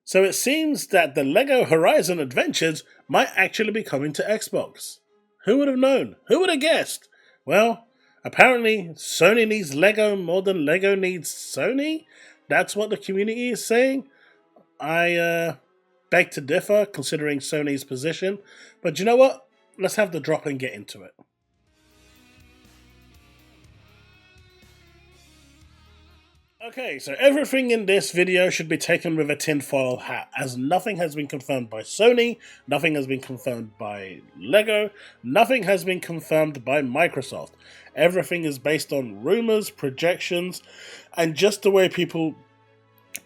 So it seems that the LEGO Horizon Adventures might actually be coming to Xbox. Who would have known? Who would have guessed? Well, apparently Sony needs LEGO more than LEGO needs Sony. That's what the community is saying. I beg to differ, considering Sony's position. But you know what? Let's have the drop and get into it. Okay, so everything in this video should be taken with a tinfoil hat, as nothing has been confirmed by Sony, nothing has been confirmed by LEGO, nothing has been confirmed by Microsoft. Everything is based on rumours, projections, and just the way people,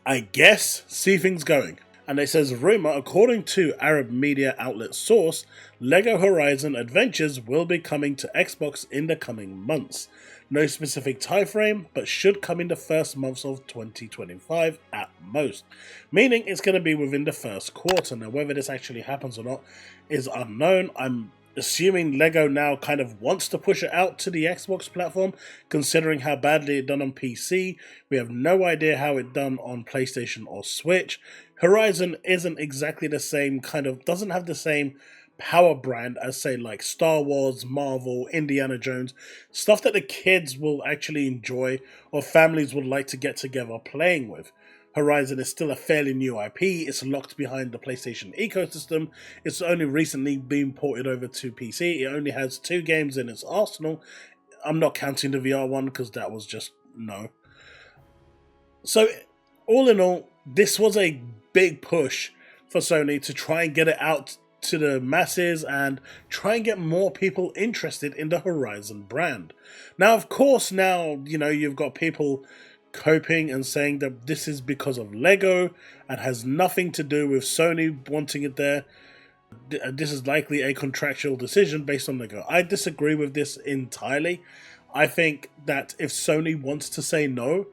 I guess, see things going. And it says, Rumour, according to Arab media outlet source, LEGO Horizon Adventures will be coming to Xbox in the coming months. No specific time frame, but should come in the first months of 2025 at most. Meaning it's going to be within the first quarter. Now, whether this actually happens or not is unknown. I'm assuming LEGO now kind of wants to push it out to the Xbox platform, considering how badly it done on PC. We have no idea how it done on PlayStation or Switch. Horizon isn't exactly the same doesn't have the same power brand as, say, like Star Wars, Marvel, Indiana Jones, stuff that the kids will actually enjoy or families would like to get together playing with. Horizon is still a fairly new IP, it's locked behind the PlayStation ecosystem, it's only recently been ported over to PC, it only has 2 games in its arsenal. I'm not counting the VR one because that was just no. So, all in all, this was a big push for Sony to try and get it out to the masses and try and get more people interested in the Horizon brand. Now, of course, you've got people coping and saying that this is because of LEGO and has nothing to do with Sony wanting it there. This is likely a contractual decision based on LEGO. I disagree with this entirely. I think that if Sony wants to say no,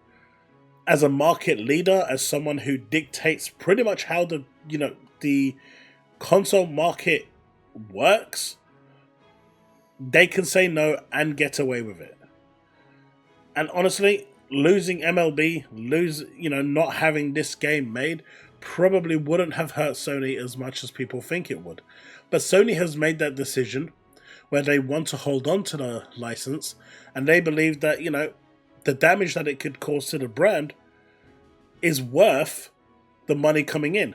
as a market leader, as someone who dictates pretty much how the console market works, they can say no and get away with it. And honestly, losing MLB, not having this game made probably wouldn't have hurt Sony as much as people think it would. But Sony has made that decision where they want to hold on to the license, and they believe that, the damage that it could cause to the brand is worth the money coming in.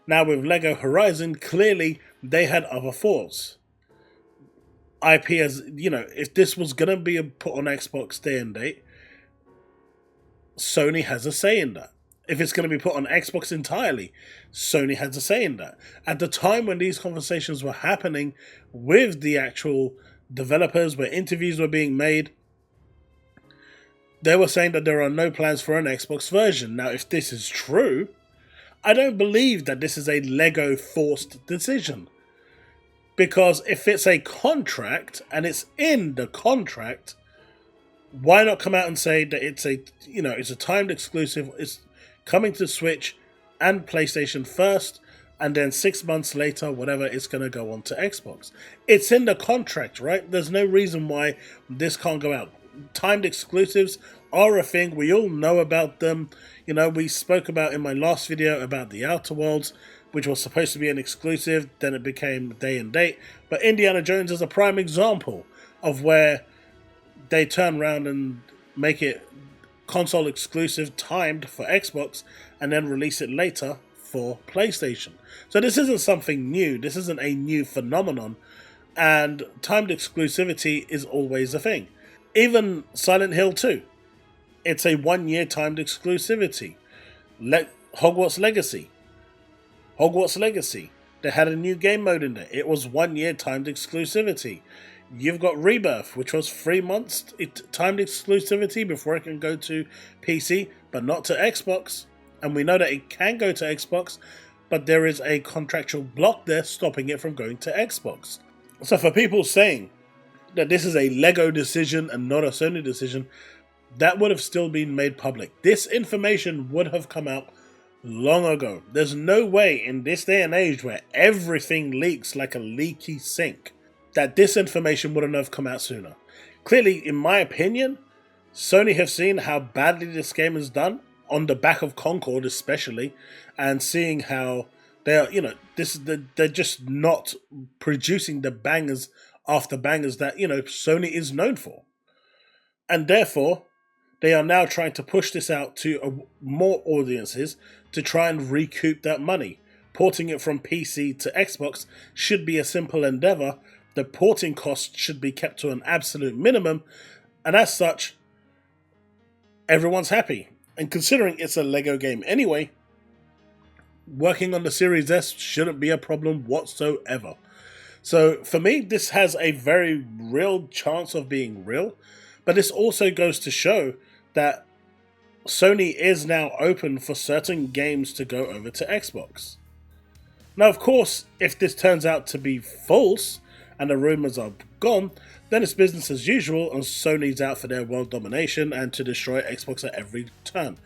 Now with LEGO Horizon, clearly they had other thoughts. IP as, if this was going to be put on Xbox day and date, Sony has a say in that. If it's going to be put on Xbox entirely, Sony has a say in that. At the time when these conversations were happening with the actual developers, where interviews were being made, they were saying that there are no plans for an Xbox version. Now, if this is true, I don't believe that this is a LEGO forced decision. Because if it's a contract and it's in the contract, why not come out and say that it's a timed exclusive, it's coming to Switch and PlayStation first, and then 6 months later, whatever, it's going to go on to Xbox. It's in the contract, right? There's no reason why this can't go out. Timed exclusives are a thing. We all know about them. We spoke about in my last video about the Outer Worlds, which was supposed to be an exclusive, then it became day and date. But Indiana Jones is a prime example of where they turn around and make it console exclusive, timed for Xbox, and then release it later for PlayStation. So this isn't something new. This isn't a new phenomenon. And timed exclusivity is always a thing. Even Silent Hill 2. It's a 1-year timed exclusivity. Hogwarts Legacy. They had a new game mode in there. It was 1-year timed exclusivity. You've got Rebirth, which was 3 months timed exclusivity before it can go to PC, but not to Xbox. And we know that it can go to Xbox, but there is a contractual block there stopping it from going to Xbox. So for people saying that this is a LEGO decision and not a Sony decision, that would have still been made public. This information would have come out long ago. There's no way in this day and age where everything leaks like a leaky sink that this information wouldn't have come out sooner. Clearly, in my opinion, Sony have seen how badly this game is done. on the back of Concord especially, and seeing how they're, they're just not producing the bangers after bangers that, Sony is known for. And therefore, they are now trying to push this out to more audiences to try and recoup that money. Porting it from PC to Xbox should be a simple endeavor. The porting cost should be kept to an absolute minimum, and as such, everyone's happy. And considering it's a Lego game anyway, working on the Series S shouldn't be a problem whatsoever. So for me, this has a very real chance of being real, but this also goes to show that Sony is now open for certain games to go over to Xbox. Now, of course, if this turns out to be false and the rumours are gone, then it's business as usual and Sony's out for their world domination and to destroy Xbox at every turn.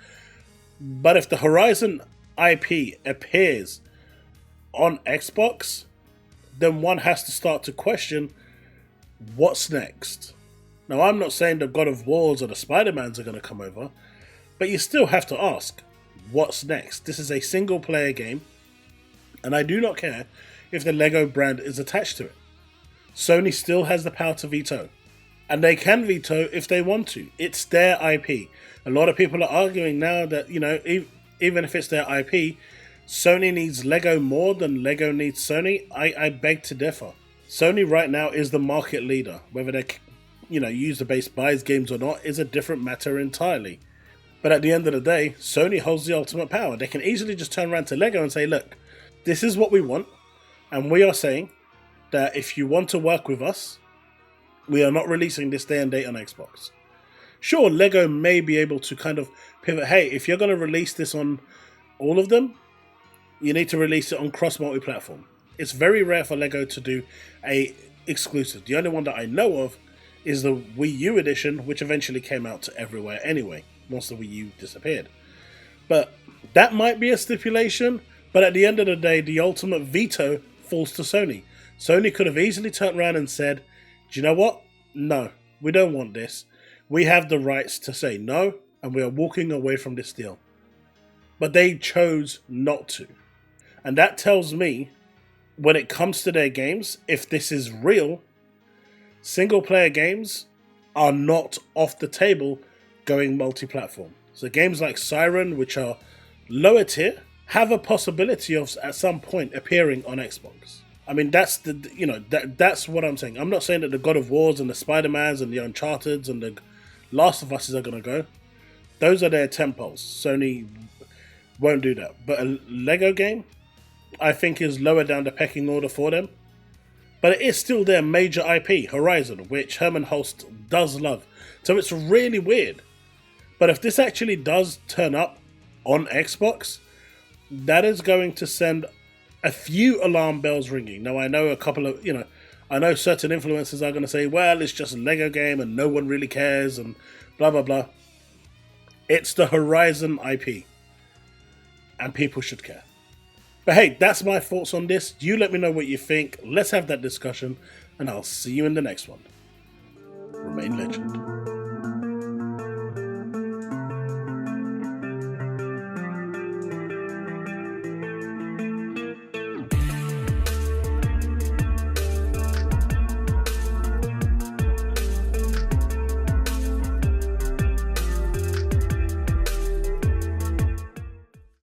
But if the Horizon IP appears on Xbox, then one has to start to question what's next. Now, I'm not saying the God of Wars or the Spider-Mans are going to come over, but you still have to ask, what's next? This is a single-player game, and I do not care if the Lego brand is attached to it. Sony still has the power to veto, and they can veto if they want to. It's their IP. A lot of people are arguing now that, even if it's their IP, Sony needs Lego more than Lego needs Sony. I beg to differ. Sony right now is the market leader. Whether they user-based buys games or not is a different matter entirely. But at the end of the day, Sony holds the ultimate power. They can easily just turn around to Lego and say, look, this is what we want, and we are saying that if you want to work with us, we are not releasing this day and date on Xbox. Sure, Lego may be able to kind of pivot, hey, if you're going to release this on all of them, you need to release it on cross multi-platform. It's very rare for Lego to do a exclusive. The only one that I know of is the Wii U edition, which eventually came out to everywhere anyway, once the Wii U disappeared. But that might be a stipulation, but at the end of the day, the ultimate veto falls to Sony. Sony could have easily turned around and said, do you know what? No, we don't want this. We have the rights to say no, and we are walking away from this deal. But they chose not to. And that tells me, when it comes to their games, if this is real, single-player games are not off the table going multi-platform. So games like Siren, which are lower tier, have a possibility of at some point appearing on Xbox. I mean, that's that's what I'm saying. I'm not saying that the God of Wars and the Spider-Mans and the Uncharted's and the Last of Us are going to go. Those are their tempos. Sony won't do that. But a Lego game, I think, is lower down the pecking order for them. But it is still their major IP, Horizon, which Herman Holst does love. So it's really weird. But if this actually does turn up on Xbox, that is going to send a few alarm bells ringing. Now, I know a couple of, I know certain influencers are going to say, well, it's just a Lego game and no one really cares and blah, blah, blah. It's the Horizon IP. And people should care. But hey, that's my thoughts on this. You let me know what you think. Let's have that discussion. And I'll see you in the next one. Remain legend.